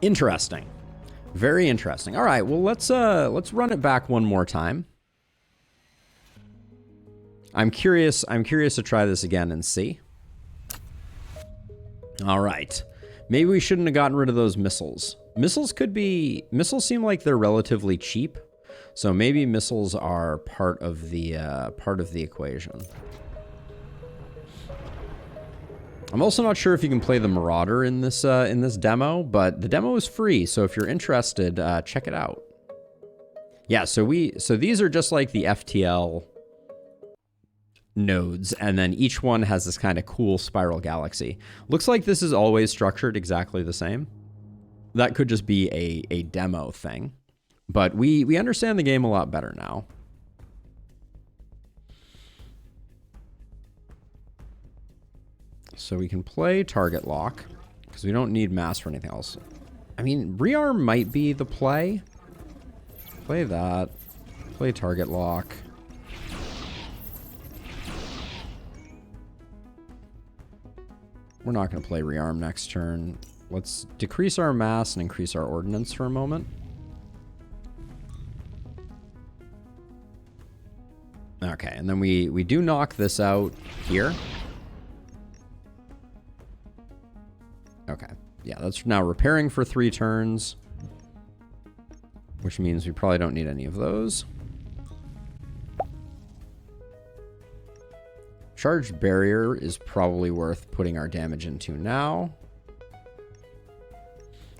Interesting. Very interesting. All right, well, let's run it back one more time. I'm curious to try this again and see. All right. Maybe we shouldn't have gotten rid of those missiles. Missiles seem like they're relatively cheap. So maybe missiles are part of the equation. I'm also not sure if you can play the Marauder in this demo, but the demo is free. So if you're interested, check it out. Yeah, so these are just like the FTL nodes, and then each one has this kind of cool spiral galaxy. Looks like this is always structured exactly the same. That could just be a demo thing. But we understand the game a lot better now. So we can play target lock, because we don't need mass for anything else. I mean, rearm might be the play. Play that. Play target lock. We're not going to play rearm next turn. Let's decrease our mass and increase our ordnance for a moment. Okay, and then we do knock this out here. Okay, yeah, that's now repairing for 3 turns, which means we probably don't need any of those. Charged barrier is probably worth putting our damage into now.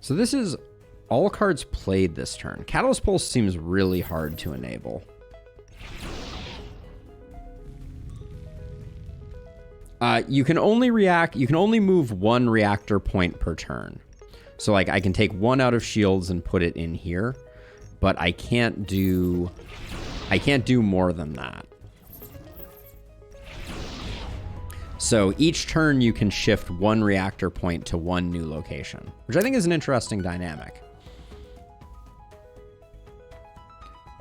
So this is all cards played this turn. Catalyst Pulse seems really hard to enable. You can only move 1 reactor point per turn. So like I can take 1 out of shields and put it in here, but I can't do more than that. So each turn you can shift 1 reactor point to 1 new location, which I think is an interesting dynamic.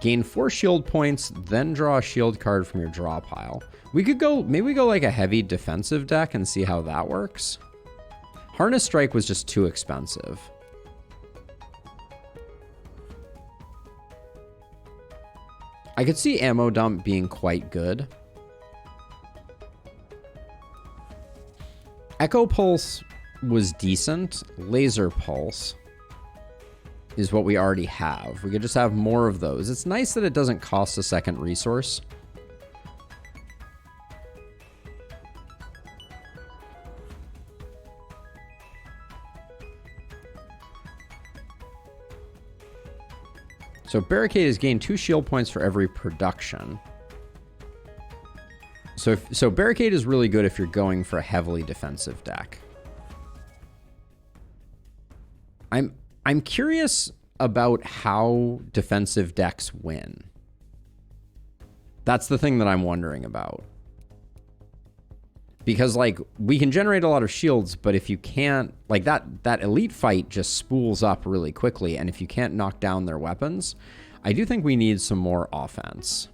Gain 4 shield points, then draw a shield card from your draw pile. Maybe we go like a heavy defensive deck and see how that works. Harness Strike was just too expensive. I could see Ammo Dump being quite good. Echo Pulse was decent. Laser Pulse is what we already have. We could just have more of those. It's nice that it doesn't cost a second resource. So Barricade has gained 2 shield points for every production. So Barricade is really good if you're going for a heavily defensive deck. I'm curious about how defensive decks win. That's the thing that I'm wondering about. Because like we can generate a lot of shields, but if you can't, like that elite fight just spools up really quickly, and if you can't knock down their weapons, I do think we need some more offense.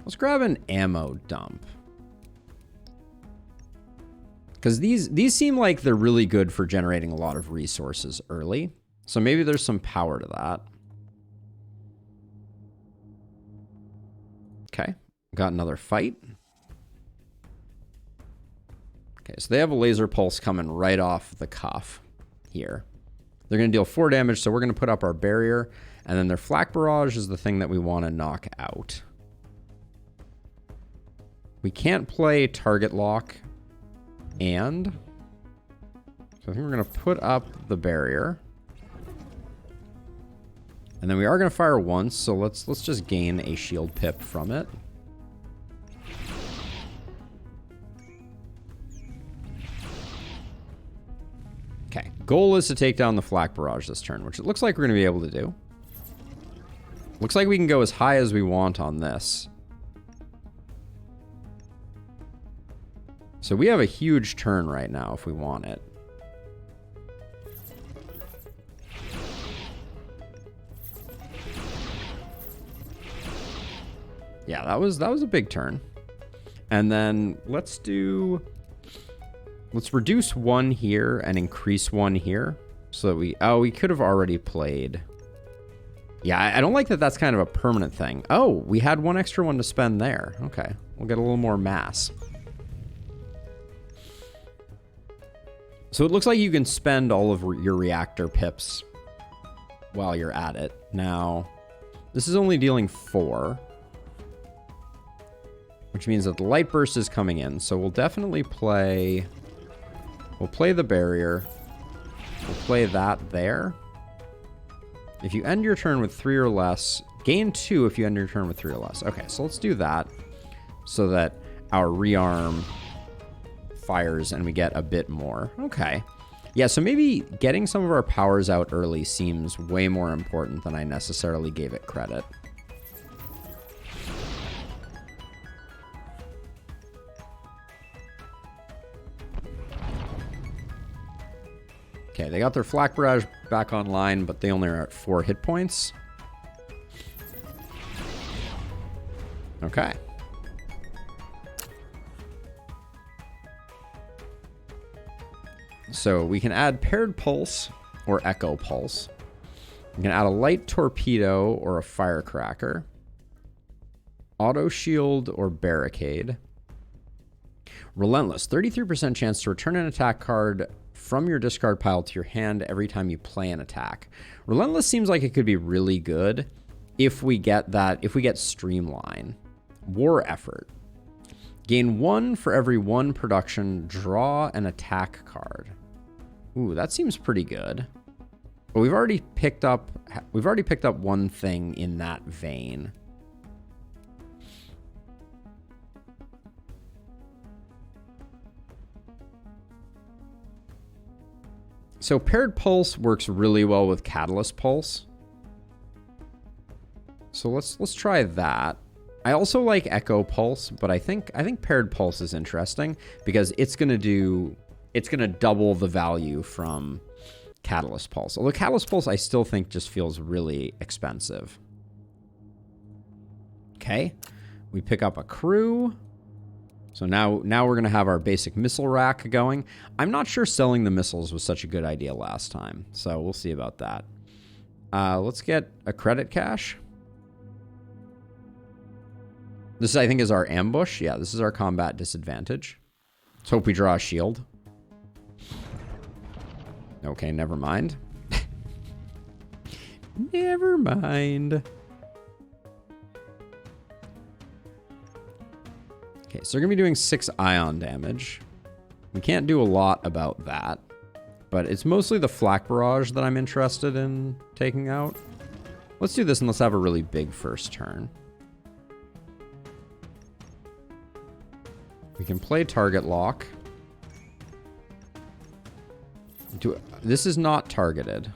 Let's grab an ammo dump. Because these seem like they're really good for generating a lot of resources early. So maybe there's some power to that. Okay, got another fight. Okay, so they have a laser pulse coming right off the cuff here. They're going to deal 4 damage, so we're going to put up our barrier. And then their flak barrage is the thing that we want to knock out. We can't play target lock and... So I think we're going to put up the barrier. And then we are going to fire once, so let's just gain a shield pip from it. Okay, goal is to take down the flak barrage this turn, which it looks like we're going to be able to do. Looks like we can go as high as we want on this. So we have a huge turn right now if we want it. Yeah, that was a big turn. And then let's reduce 1 here and increase 1 here. So that we could have already played. Yeah, I don't like that that's kind of a permanent thing. Oh, we had 1 extra one to spend there. Okay, we'll get a little more mass. So it looks like you can spend all of your reactor pips while you're at it. Now, this is only dealing 4, which means that the light burst is coming in. So we'll definitely play, we'll play the barrier. We'll play that there. If you end your turn with 3 or less, gain 2 if you end your turn with 3 or less. Okay, so let's do that so that our rearm fires and we get a bit more. Okay. Yeah, so maybe getting some of our powers out early seems way more important than I necessarily gave it credit. Okay, they got their flak barrage back online, but they only are at 4 hit points. Okay. So we can add paired pulse or echo pulse. We can add a light torpedo or a firecracker. Auto shield or barricade. Relentless, 33% chance to return an attack card from your discard pile to your hand every time you play an attack. Relentless seems like it could be really good if we get that, if we get Streamline. War Effort. Gain 1 for every 1 production, draw an attack card. Ooh, that seems pretty good. But we've already picked up 1 thing in that vein. So paired pulse works really well with catalyst pulse. So let's try that. I also like echo pulse, but I think paired pulse is interesting because it's gonna double the value from catalyst pulse. Although catalyst pulse I still think just feels really expensive. Okay, we pick up a crew. So now we're going to have our basic missile rack going. I'm not sure selling the missiles was such a good idea last time, so we'll see about that. Let's get a credit cache. This, I think, is our ambush. Yeah, this is our combat disadvantage. Let's hope we draw a shield. Okay, never mind. Never mind. Okay, so they're going to be doing 6 ion damage. We can't do a lot about that, but it's mostly the flak barrage that I'm interested in taking out. Let's do this and let's have a really big first turn. We can play target lock. This is not targeted.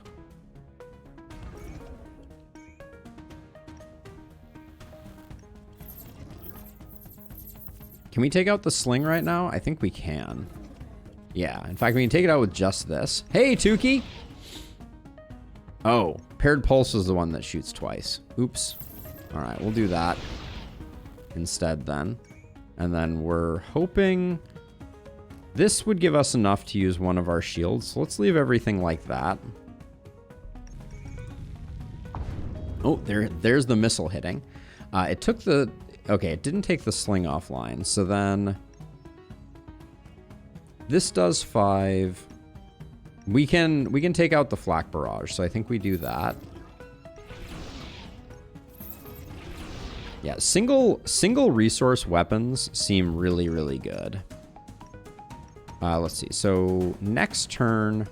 Can we take out the sling right now? I think we can. Yeah, in fact, we can take it out with just this. Hey, Tukey! Oh, paired pulse is the one that shoots twice. Oops. All right, we'll do that instead then. And then we're hoping this would give us enough to use one of our shields. So let's leave everything like that. Oh, there's the missile hitting. It took the... Okay, it didn't take the sling offline. So then this does 5. We can take out the flak barrage. So I think we do that. Yeah, single resource weapons seem really, really good. Let's see. So next turn,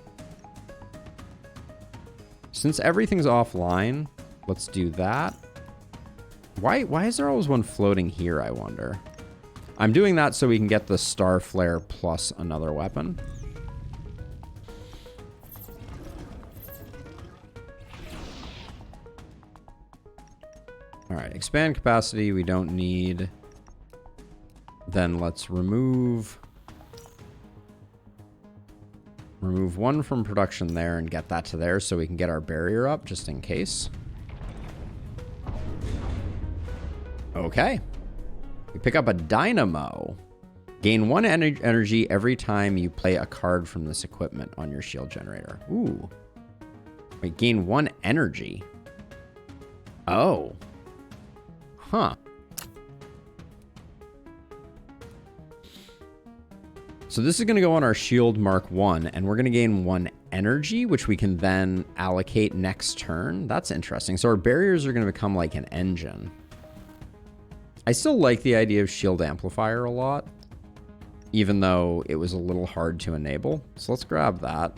since everything's offline, let's do that. Why is there always one floating here, I wonder? I'm doing that so we can get the Star Flare plus another weapon. All right, expand capacity we don't need. Then let's remove 1 from production there and get that to there so we can get our barrier up just in case. Okay. We pick up a dynamo. Gain 1 energy every time you play a card from this equipment on your shield generator. Ooh. Wait, gain 1 energy. Oh. Huh. So this is going to go on our shield Mark 1, and we're going to gain 1 energy, which we can then allocate next turn. That's interesting. So our barriers are going to become like an engine. I still like the idea of shield amplifier a lot, even though it was a little hard to enable. So let's grab that.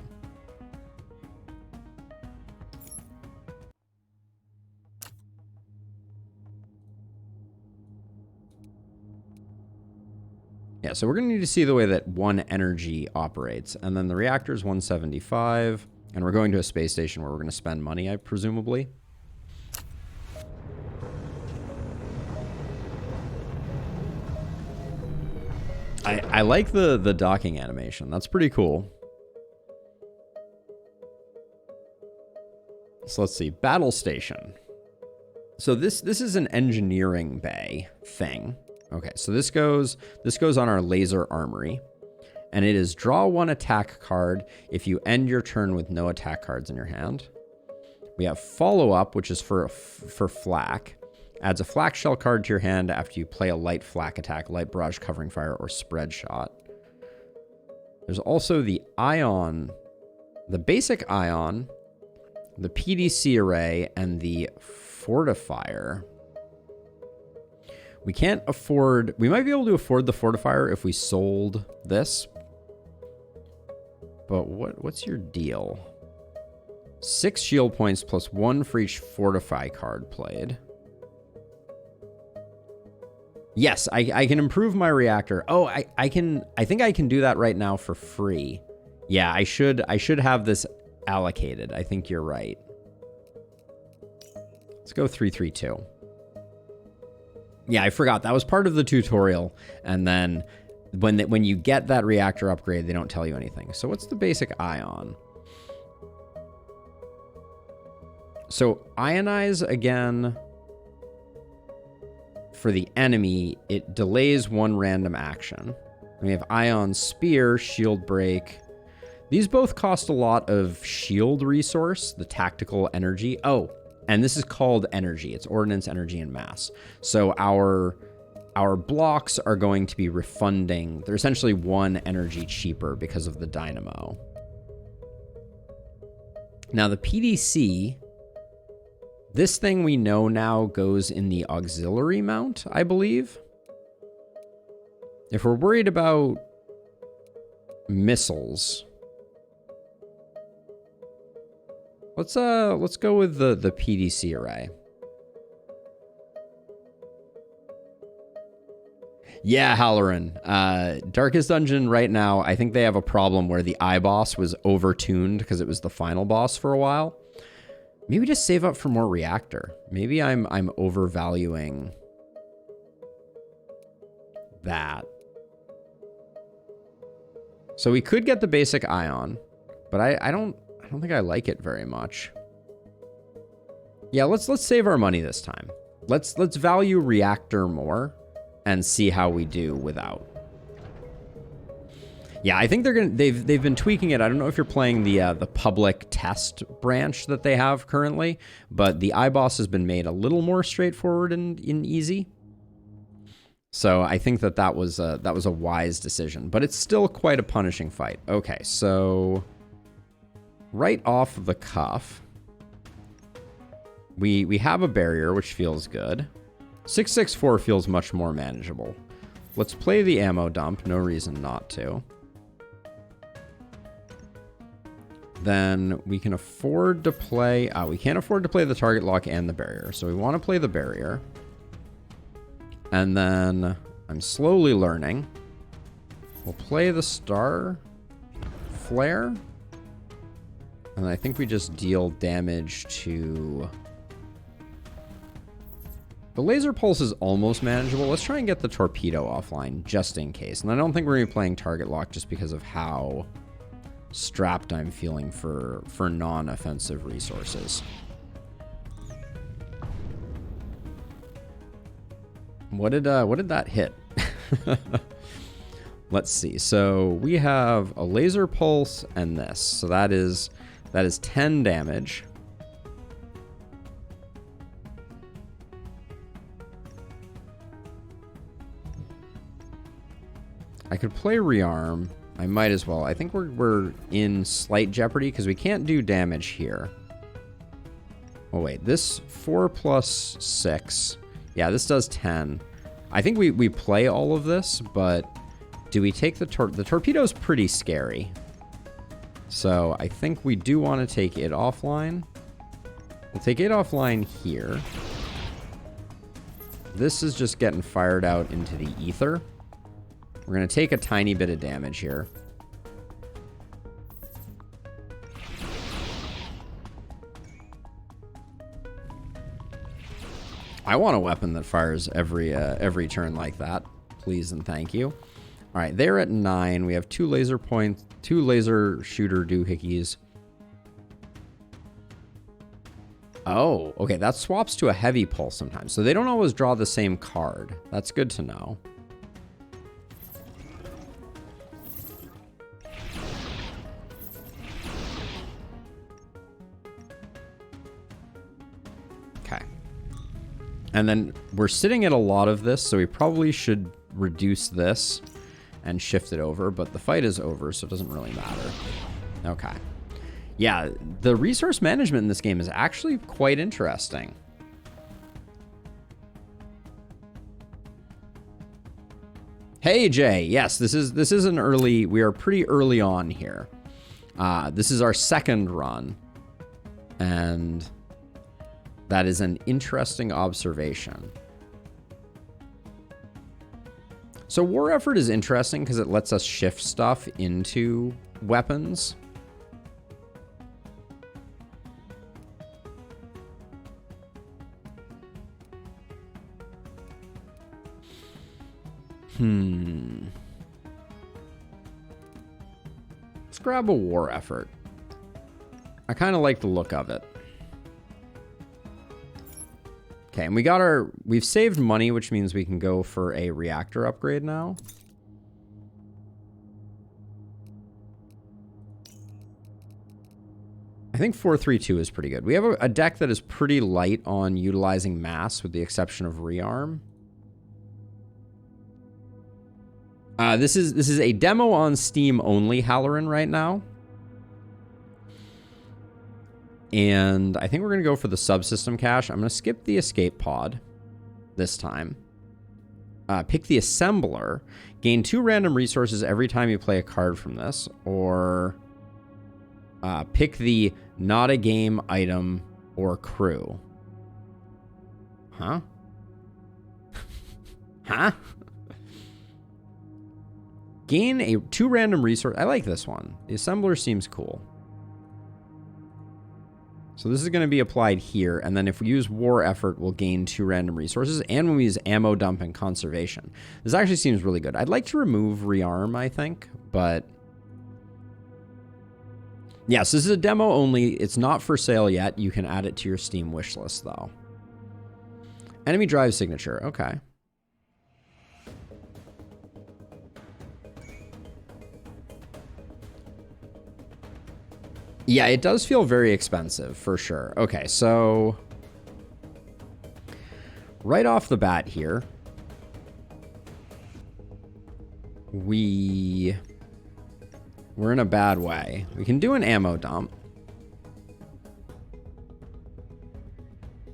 Yeah, so we're going to need to see the way that 1 energy operates. And then the reactor is 175. And we're going to a space station where we're going to spend money, presumably. I like the docking animation. That's pretty cool. So let's see. Battle station. So this is an engineering bay thing. Okay, so this goes on our laser armory, and it is draw 1 attack card if you end your turn with no attack cards in your hand. We have follow up, which is for flak. Adds a flak shell card to your hand after you play a light flak attack, light barrage, covering fire, or spread shot. There's also the ion, the basic ion, the PDC array, and the fortifier. We can't afford... We might be able to afford the fortifier if we sold this. But what's your deal? 6 shield points plus 1 for each fortify card played. Yes, I can improve my reactor. Oh, I think I can do that right now for free. Yeah, I should have this allocated. I think you're right. Let's go 332. Yeah, I forgot. That was part of the tutorial. And then when you get that reactor upgrade, they don't tell you anything. So what's the basic ion? So ionize again. For the enemy, it delays 1 random action. We have ion spear, shield break. These both cost a lot of shield resource, the tactical energy. Oh, and this is called energy. It's ordnance, energy, and mass. So our blocks are going to be refunding. They're essentially 1 energy cheaper because of the dynamo. Now the PDC, this thing we know now goes in the auxiliary mount, I believe. If we're worried about missiles, let's go with the PDC array. Yeah, Halloran. Darkest Dungeon right now, I think they have a problem where the iBoss was overtuned because it was the final boss for a while. Maybe just save up for more reactor. Maybe I'm overvaluing that. So we could get the basic ion, but I don't think I like it very much. Yeah, let's save our money this time. Let's value reactor more and see how we do without. Yeah, I think they've been tweaking it. I don't know if you're playing the public test branch that they have currently, but the iBoss has been made a little more straightforward and easy. So I think that was a wise decision, but it's still quite a punishing fight. Okay, so right off the cuff, we have a barrier, which feels good. 664 feels much more manageable. Let's play the ammo dump. No reason not to. Then we can afford to play... we can't afford to play the target lock and the barrier. So we want to play the barrier. And then I'm slowly learning. We'll play the star flare. And I think we just deal damage to... The laser pulse is almost manageable. Let's try and get the torpedo offline just in case. And I don't think we're going to be playing target lock just because of how strapped I'm feeling for non-offensive resources. What did that hit? Let's see. So we have a laser pulse and this. So that is 10 damage. I could play rearm. I might as well. I think we're in slight jeopardy because we can't do damage here. Oh wait, this 4 plus 6. Yeah, this does 10. I think we play all of this, but do we take the torpedo's pretty scary. So I think we do want to take it offline. We'll take it offline here. This is just getting fired out into the ether. We're going to take a tiny bit of damage here. I want a weapon that fires every turn like that. Please and thank you. All right, they're at 9. We have 2 laser points, 2 laser shooter doohickeys. Oh, okay, that swaps to a heavy pulse sometimes. So they don't always draw the same card. That's good to know. Okay. And then we're sitting at a lot of this, so we probably should reduce this and shift it over, but the fight is over, so it doesn't really matter. Okay. Yeah, the resource management in this game is actually quite interesting. Hey, Jay. Yes, this is an early... We are pretty early on here. This is our second run, and that is an interesting observation. So war effort is interesting because it lets us shift stuff into weapons. Let's grab a war effort. I kind of like the look of it. Okay, and we've saved money, which means we can go for a reactor upgrade now. I think 4-3-2 is pretty good. We have a deck that is pretty light on utilizing mass, with the exception of rearm. This is a demo on Steam only Halloran right now. And I think we're going to go for the subsystem cache. I'm going to skip the escape pod this time. Pick the assembler. Gain 2 random resources every time you play a card from this. Or pick the not a game item or crew. Huh? Huh? Gain 2 random resources. I like this one. The assembler seems cool. So this is going to be applied here, and then if we use war effort, we'll gain 2 random resources, and when we use ammo dump and conservation. This actually seems really good. I'd like to remove rearm, I think, but... Yes, this is a demo only. It's not for sale yet. You can add it to your Steam wishlist, though. Enemy drive signature. Okay. Yeah, it does feel very expensive, for sure. Okay, so right off the bat here, we're in a bad way. We can do an ammo dump.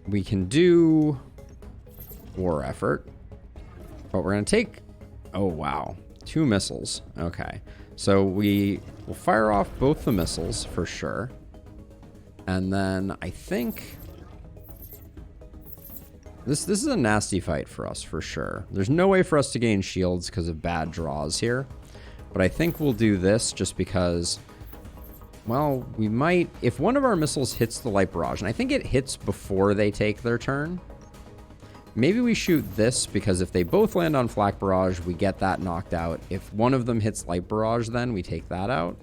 We can do war effort, but we're going to take, oh wow, 2 missiles. Okay. So we'll fire off both the missiles for sure. And then I think this is a nasty fight for us for sure. There's no way for us to gain shields because of bad draws here. But I think we'll do this just because, well, we might, if one of our missiles hits the light barrage, and I think it hits before they take their turn. Maybe we shoot this, because if they both land on flak barrage, we get that knocked out. If one of them hits light barrage, then we take that out.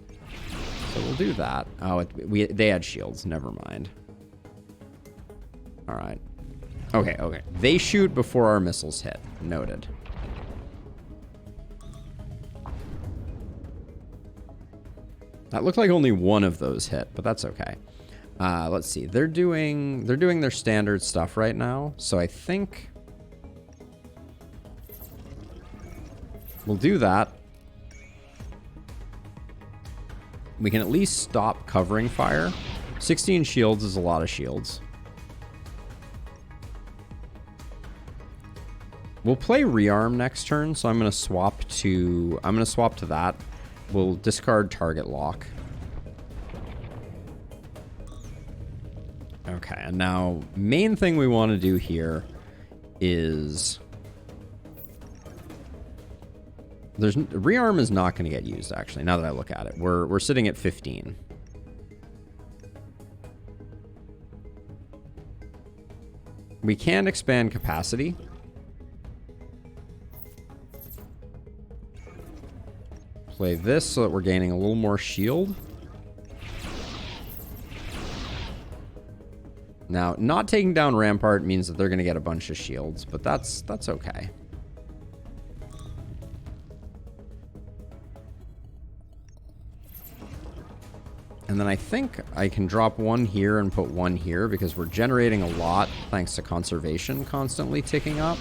So we'll do that. Oh, they had shields. Never mind. All right. Okay, okay. They shoot before our missiles hit. Noted. That looked like only one of those hit, but that's okay. Let's see. They're doing their standard stuff right now, so I think we'll do that. We can at least stop covering fire. 16 shields is a lot of shields. We'll play rearm next turn, so I'm gonna swap to that. We'll discard target lock. Okay, and now main thing we want to do here is rearm is not going to get used actually. Now that I look at it, we're sitting at 15. We can expand capacity. Play this so that we're gaining a little more shield. Now, not taking down Rampart means that they're going to get a bunch of shields, but that's okay. And then I think I can drop one here and put one here because we're generating a lot thanks to conservation constantly ticking up.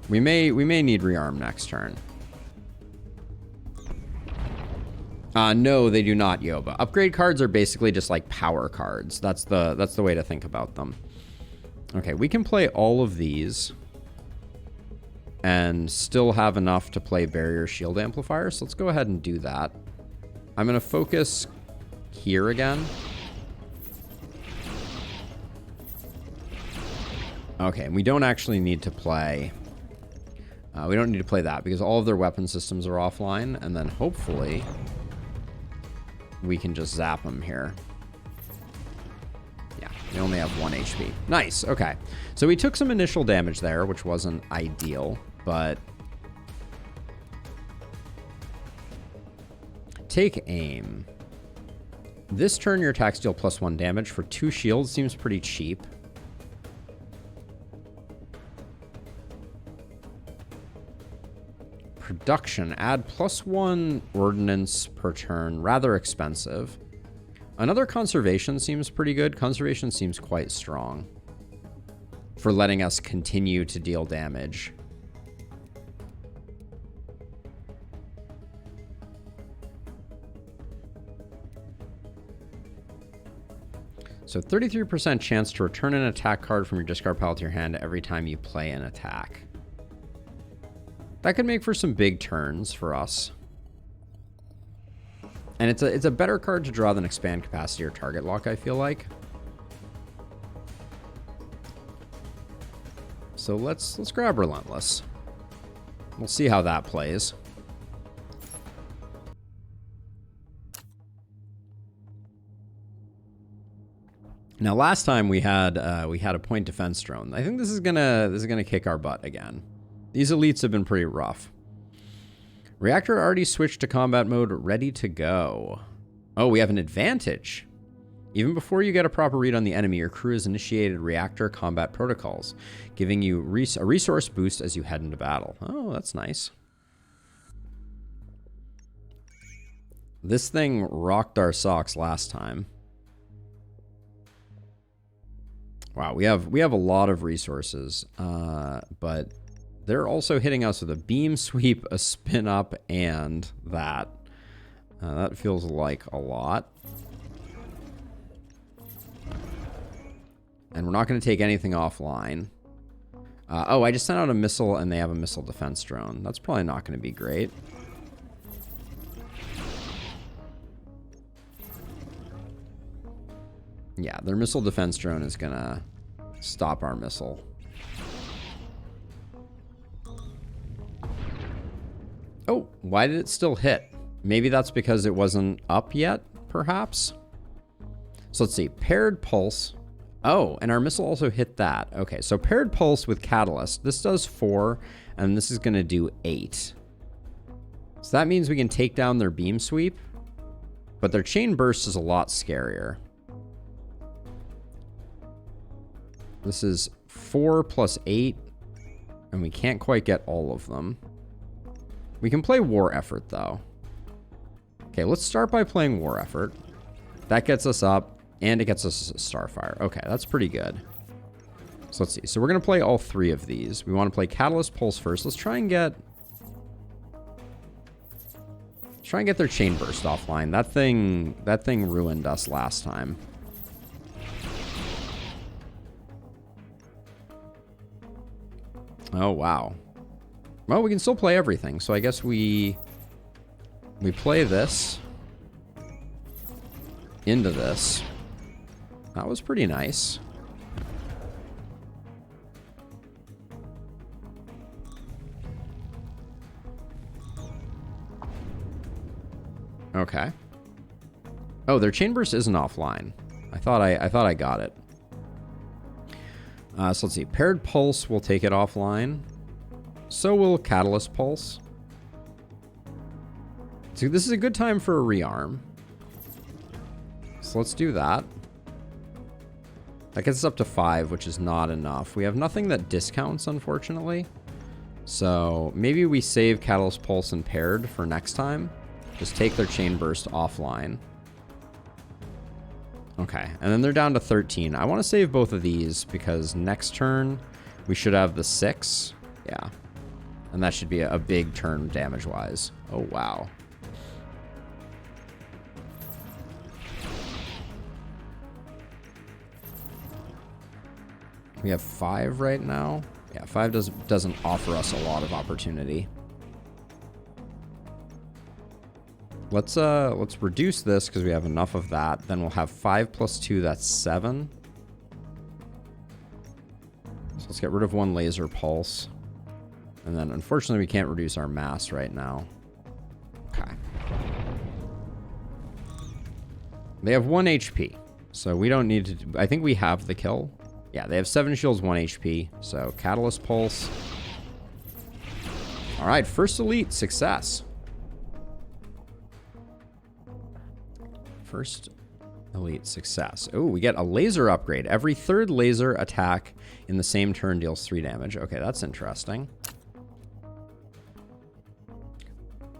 We may need rearm next turn. No, they do not, Yoba. Upgrade cards are basically just like power cards. That's the way to think about them. Okay, we can play all of these and still have enough to play barrier shield amplifier. So let's go ahead and do that. I'm going to focus here again. Okay, and we don't actually need to play... we don't need to play that because all of their weapon systems are offline. And then hopefully we can just zap them here. Yeah, they only have 1 HP. Nice, okay. So we took some initial damage there, which wasn't ideal, but... Take aim. This turn your attacks deal +1 damage for 2 shields seems pretty cheap. Production, add +1 ordnance per turn, rather expensive. Another conservation seems pretty good. Conservation seems quite strong for letting us continue to deal damage. So 33% chance to return an attack card from your discard pile to your hand every time you play an attack. That could make for some big turns for us. And it's a better card to draw than expand capacity or target lock, I feel like. So let's grab Relentless. We'll see how that plays. Now last time we had a point defense drone. I think this is gonna kick our butt again. These elites have been pretty rough. Reactor already switched to combat mode, ready to go. Oh, we have an advantage. Even before you get a proper read on the enemy, your crew has initiated reactor combat protocols, giving you a resource boost as you head into battle. Oh, that's nice. This thing rocked our socks last time. Wow, we have a lot of resources, but they're also hitting us with a beam sweep, a spin up, and that. That feels like a lot. And we're not going to take anything offline. Oh, I just sent out a missile, and they have a missile defense drone. That's probably not going to be great. Yeah, their missile defense drone is going to stop our missile. Oh, why did it still hit? Maybe that's because it wasn't up yet, perhaps? So let's see. Paired pulse. Oh, and our missile also hit that. Okay, so paired pulse with catalyst. This does 4, and this is going to do 8. So that means we can take down their beam sweep, but their chain burst is a lot scarier. This is 4 plus 8, and we can't quite get all of them. We can play War Effort, though. Okay, let's start by playing War Effort. That gets us up, and it gets us a Starfire. Okay, that's pretty good. So let's see. So we're going to play all 3 of these. We want to play Catalyst Pulse first. Let's try and get their Chain Burst offline. That thing ruined us last time. Oh, wow. Well, we can still play everything. So I guess we play this into this. That was pretty nice. Okay. Oh, their Chain Burst isn't offline. I thought I got it. So let's see. Paired Pulse will take it offline. So will Catalyst Pulse. So this is a good time for a rearm. So let's do that. That gets us up to 5, which is not enough. We have nothing that discounts, unfortunately. So maybe we save Catalyst Pulse and Paired for next time. Just take their Chain Burst offline. Okay, and then they're down to 13. I want to save both of these because next turn we should have the 6. Yeah. And that should be a big turn damage-wise. Oh, wow. We have 5 right now. Yeah, 5 doesn't offer us a lot of opportunity. Let's reduce this because we have enough of that. Then we'll have 5 plus 2, that's 7. So let's get rid of 1 Laser Pulse. And then unfortunately we can't reduce our mass right now. Okay. They have 1 HP. So we don't need to... I think we have the kill. Yeah, they have 7 shields, 1 HP. So Catalyst Pulse. Alright, first elite, success. First elite success. Oh, we get a laser upgrade. Every 3rd laser attack in the same turn deals 3 damage. Okay, that's interesting.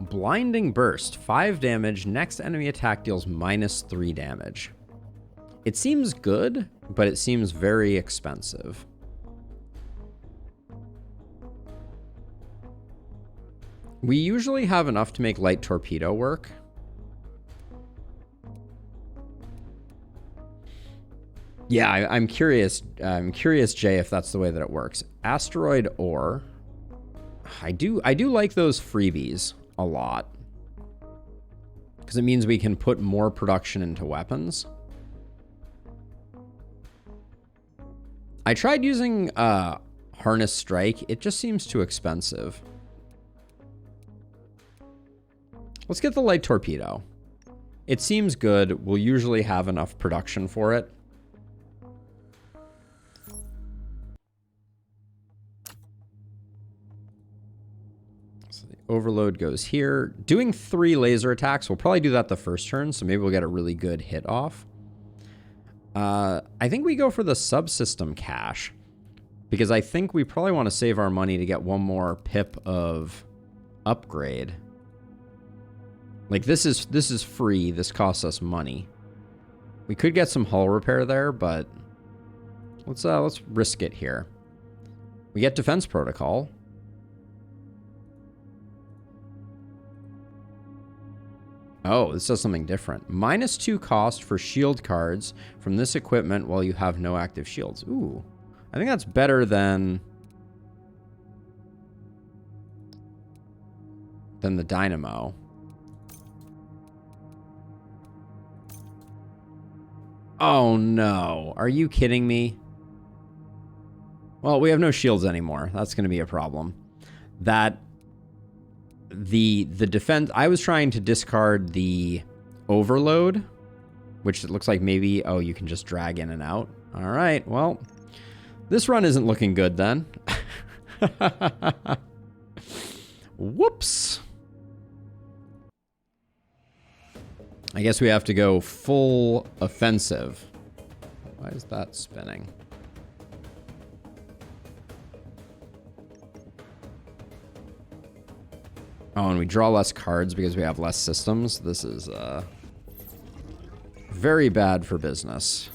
Blinding Burst. 5 damage. Next enemy attack deals -3 damage. It seems good, but it seems very expensive. We usually have enough to make Light Torpedo work. Yeah, I'm curious. I'm curious, Jay, if that's the way that it works. Asteroid Ore. I do like those freebies a lot because it means we can put more production into weapons. I tried using Harness Strike. It just seems too expensive. Let's get the Light Torpedo. It seems good. We'll usually have enough production for it. Overload goes here. Doing 3 laser attacks. We'll probably do that the first turn, so maybe we'll get a really good hit off. I think we go for the subsystem cache because I think we probably want to save our money to get 1 more pip of upgrade. Like this is free. This costs us money. We could get some hull repair there, but let's risk it here. We get defense protocol. Oh, this does something different. -2 cost for shield cards from this equipment while you have no active shields. Ooh, I think that's better than the dynamo. Oh no, are you kidding me? Well, we have no shields anymore. That's going to be a problem. The defense, I was trying to discard the overload, which it looks like maybe, oh, you can just drag in and out. All right, well, this run isn't looking good then. Whoops. I guess we have to go full offensive. Why is that spinning? Oh, and we draw less cards because we have less systems. This is very bad for business.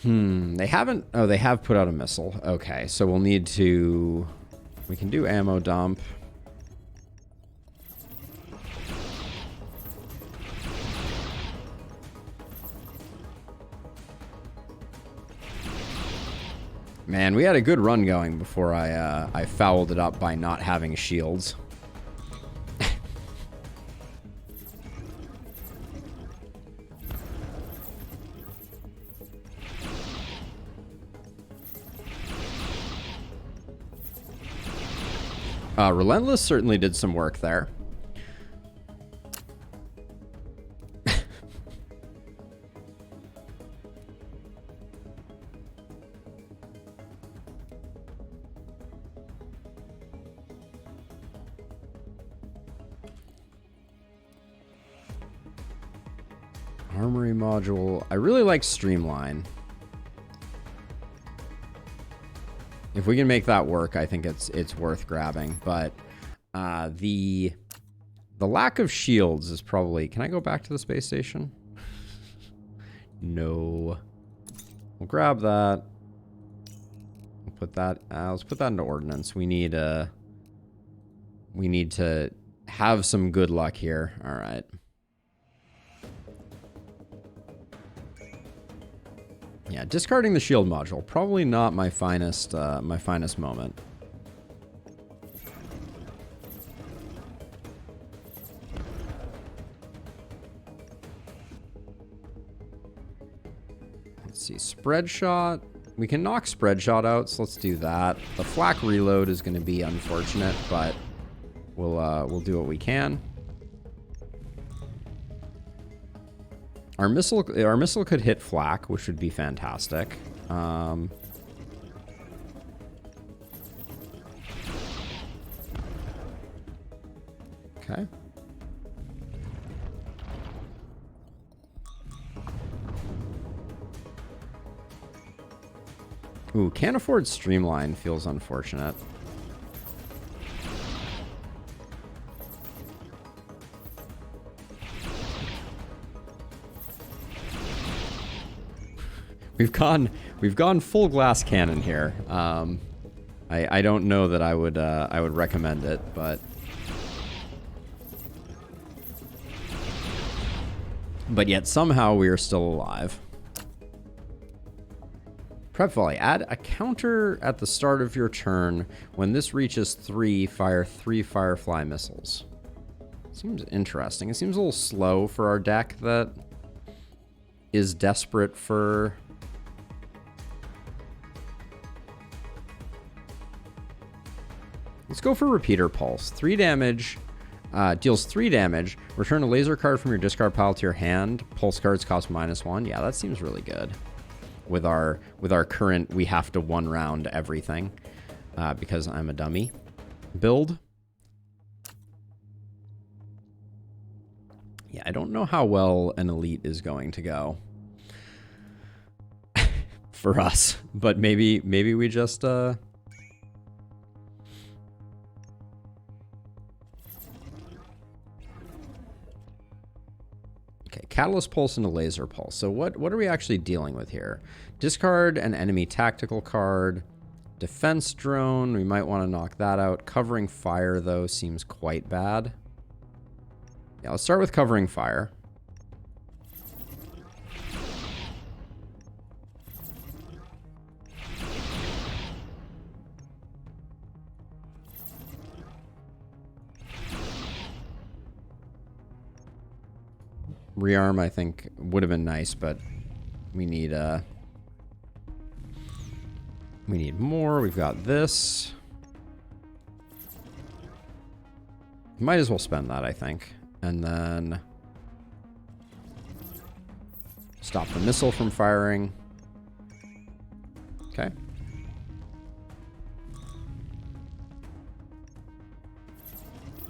They haven't... Oh, they have put out a missile. Okay, so we'll need to... We can do ammo dump. Man, we had a good run going before I fouled it up by not having shields. Relentless certainly did some work there. Armory module. I really like Streamline. If we can make that work, I think it's worth grabbing. But the lack of shields is probably... Can I go back to the space station? No. We'll grab that. We'll put that... let's put that into ordnance. We need to have some good luck here. All right. Yeah, discarding the shield module. Probably not my finest moment. Let's see, spread shot. We can knock spread shot out, so let's do that. The flak reload is going to be unfortunate, but we'll do what we can. Our missile could hit flak, which would be fantastic. Okay. Ooh, can't afford Streamline feels unfortunate. We've gone full glass cannon here. I don't know that I would recommend it, but yet somehow we are still alive. Prep volley. Add a counter at the start of your turn. When this reaches 3, fire 3 Firefly missiles. Seems interesting. It seems a little slow for our deck that is desperate for... Let's go for Repeater Pulse. 3 damage, deals 3 damage. Return a laser card from your discard pile to your hand. Pulse cards cost -1. Yeah, that seems really good. With our current, we have to 1 round everything because I'm a dummy build. Yeah, I don't know how well an elite is going to go for us, but maybe we just Catalyst Pulse and a Laser Pulse. So what are we actually dealing with here? Discard an enemy tactical card. Defense Drone. We might want to knock that out. Covering Fire, though, seems quite bad. Yeah, let's start with Covering Fire. Rearm, I think, would have been nice, but we need more. We've got this. Might as well spend that, I think. And then stop the missile from firing. Okay.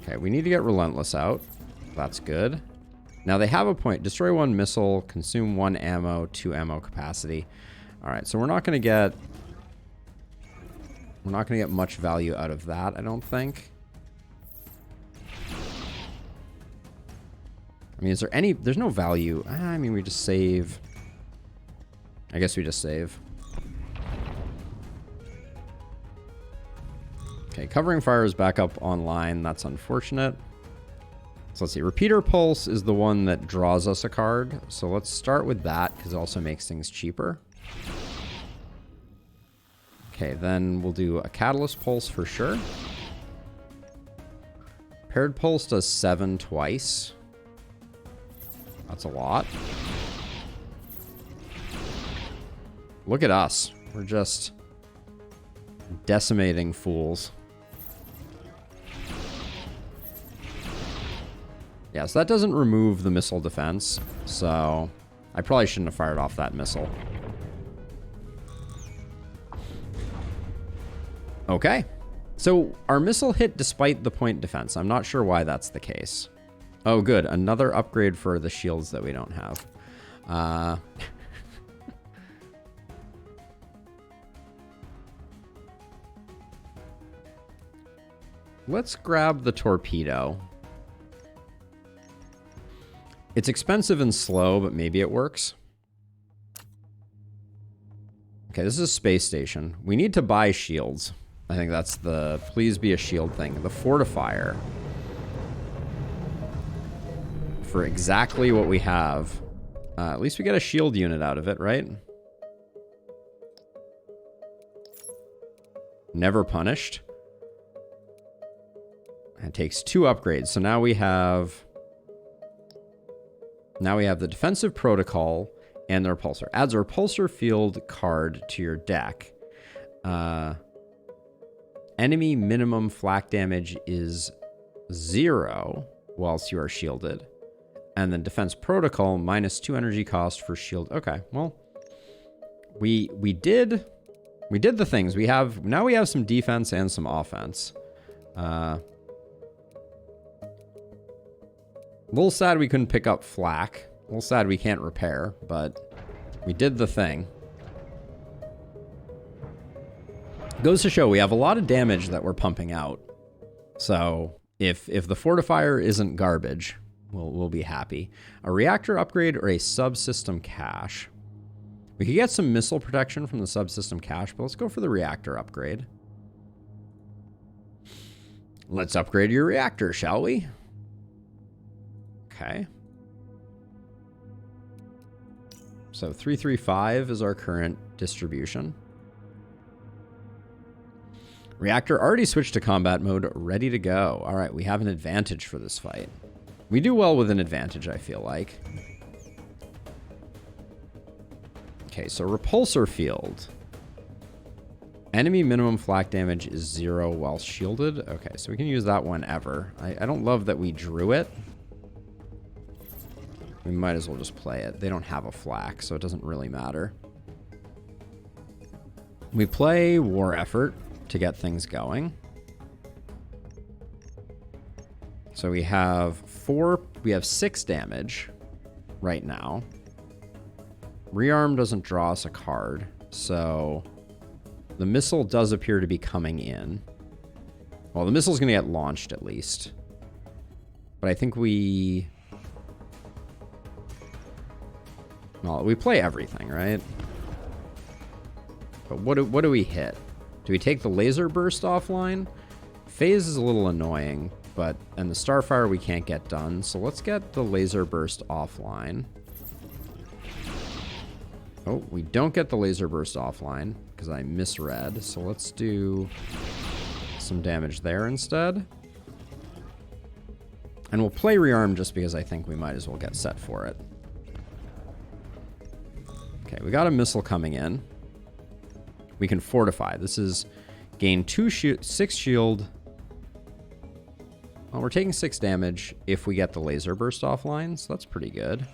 Okay, we need to get Relentless out. That's good. Now they have a point. Destroy 1 missile, consume 1 ammo, 2 ammo capacity. All right, so we're not going to get much value out of that, I don't think. I mean, is there any... There's no value. I mean, we just save. I guess we just save. Okay, Covering Fire is back up online. That's unfortunate. So let's see. Repeater Pulse is the one that draws us a card. So let's start with that because it also makes things cheaper. Okay, then we'll do a Catalyst Pulse for sure. Paired Pulse does 7 twice. That's a lot. Look at us. We're just decimating fools. Yeah, so that doesn't remove the missile defense. So I probably shouldn't have fired off that missile. Okay. So our missile hit despite the point defense. I'm not sure why that's the case. Oh, good. Another upgrade for the shields that we don't have. Let's grab the torpedo. It's expensive and slow, but maybe it works. Okay, this is a space station. We need to buy shields. I think that's the please be a shield thing. The fortifier. For exactly what we have. At least we get a shield unit out of it, right? Never punished. It takes 2 upgrades. So now we have the defensive protocol and the repulsor. Adds a repulsor field card to your deck. Enemy minimum flak damage is 0 whilst you are shielded. And then defense protocol minus 2 energy cost for shield. Okay, well, we did the things. Now we have some defense and some offense. A little sad we couldn't pick up flak. A little sad we can't repair, but we did the thing. Goes to show we have a lot of damage that we're pumping out. So if the fortifier isn't garbage, we'll be happy. A reactor upgrade or a subsystem cache. We could get some missile protection from the subsystem cache, but let's go for the reactor upgrade. Let's upgrade your reactor, shall we? Okay. So 335 is our current distribution. Reactor already switched to combat mode, ready to go. All right, we have an advantage for this fight. We do well with an advantage, I feel like. Okay, so repulsor field. Enemy minimum flak damage is 0 while shielded. Okay, so we can use that whenever. I don't love that we drew it. We might as well just play it. They don't have a flak, so it doesn't really matter. We play War Effort to get things going. So we have 6 damage right now. Rearm doesn't draw us a card, so the missile does appear to be coming in. Well, the missile's going to get launched at least. But I think we play everything, right? But what do we hit? Do we take the laser burst offline? Phase is a little annoying, and the Starfire we can't get done, so let's get the laser burst offline. Oh, we don't get the laser burst offline because I misread, so let's do some damage there instead. And we'll play rearm just because I think we might as well get set for it. Okay, we got a missile coming in. We can fortify. This is gain 6 shield. Well, we're taking 6 damage if we get the laser burst offline, so that's pretty good.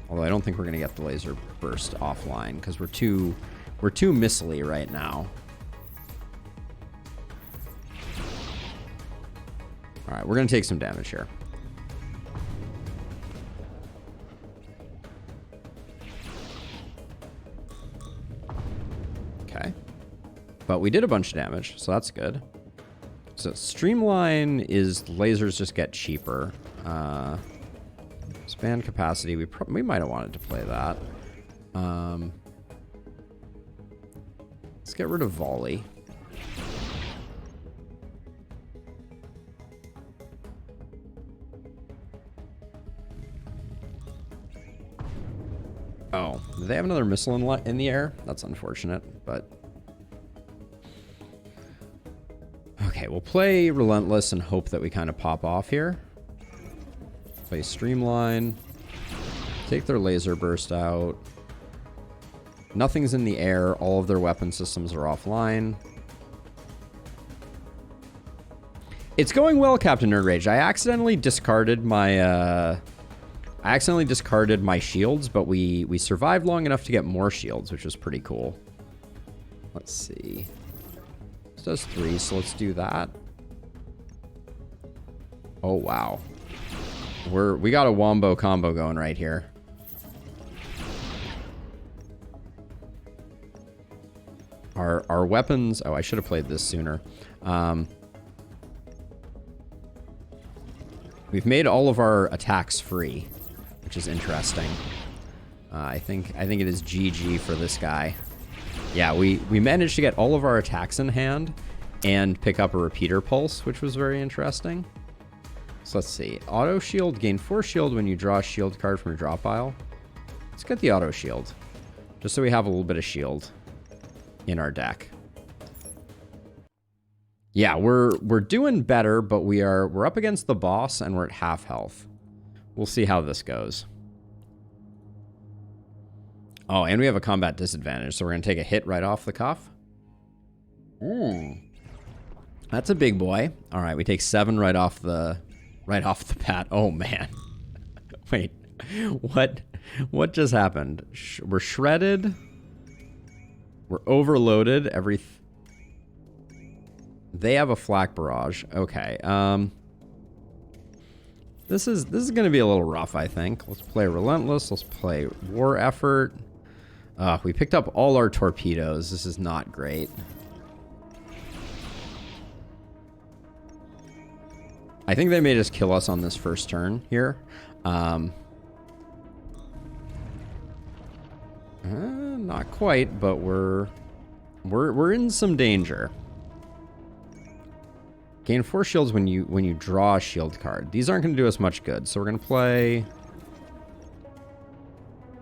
Although I don't think we're going to get the laser burst offline because we're too missile-y right now. All right, we're going to take some damage here. Okay. But we did a bunch of damage, so that's good. So streamline is lasers just get cheaper. Expand capacity, we might have wanted to play that. Let's get rid of volley. Oh, do they have another missile in the air? That's unfortunate, but... Okay, we'll play Relentless and hope that we kind of pop off here. Play Streamline. Take their laser burst out. Nothing's in the air. All of their weapon systems are offline. It's going well, Captain Nerd Rage. I accidentally discarded my shields, but we survived long enough to get more shields, which was pretty cool. Let's see. This does 3, so let's do that. Oh, wow. We got a wombo combo going right here. Our weapons... Oh, I should have played this sooner. We've made all of our attacks free, which is interesting. I think it is GG for this guy. Yeah, we managed to get all of our attacks in hand and pick up a repeater pulse, which was very interesting. So let's see. Auto shield, gain 4 shield when you draw a shield card from your draw pile. Let's get the auto shield, just so we have a little bit of shield in our deck. Yeah, we're doing better, but we're up against the boss and we're at half health. We'll see how this goes. Oh, and we have a combat disadvantage, so we're gonna take a hit right off the cuff. That's a big boy. All right, we take 7 right off the bat. Oh man. Wait, what just happened? We're shredded. We're overloaded. They have a flak barrage. Okay. This is going to be a little rough, I think. Let's play Relentless. Let's play War Effort. We picked up all our torpedoes. This is not great. I think they may just kill us on this first turn here. Not quite, but we're in some danger. Gain 4 shields when you draw a shield card. These aren't going to do us much good, so we're going to play...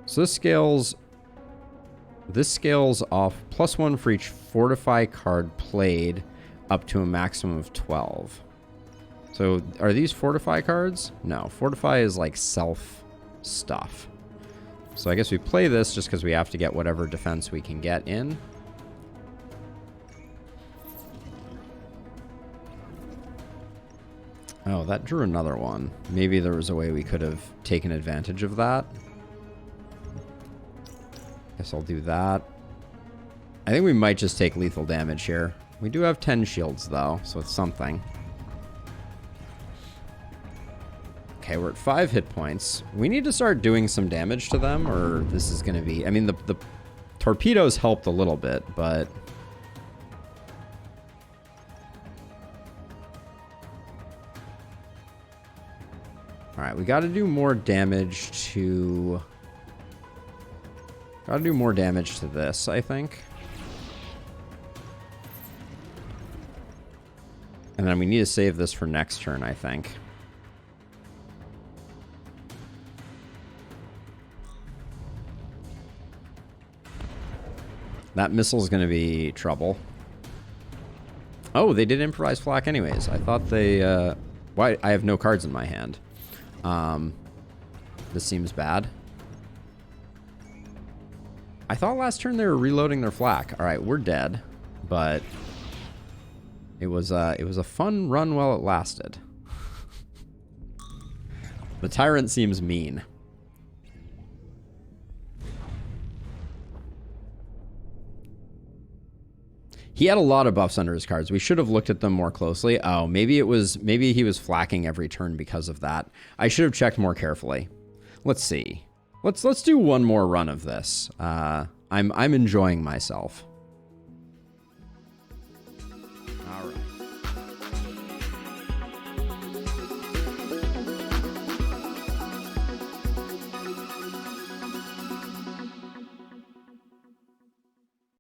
So this scales off +1 for each Fortify card played up to a maximum of 12. So are these Fortify cards? No, Fortify is like self stuff. So I guess we play this just because we have to get whatever defense we can get in. Oh, that drew another one. Maybe there was a way we could have taken advantage of that. Guess I'll do that. I think we might just take lethal damage here. We do have 10 shields, though, so it's something. Okay, we're at 5 hit points. We need to start doing some damage to them, or this is going to be... I mean, the torpedoes helped a little bit, but... Alright, we gotta do more damage to... Gotta do more damage to this, I think. And then we need to save this for next turn, I think. That missile's gonna be trouble. Oh, they did improvise flak anyways. I thought they... Why? I have no cards in my hand. This seems bad. I thought last turn they were reloading their flak. All right, we're dead, but it was a fun run while it lasted. The tyrant seems mean. He had a lot of buffs under his cards. We should have looked at them more closely. Oh, maybe he was flacking every turn because of that. I should have checked more carefully. Let's see. Let's do one more run of this. I'm enjoying myself.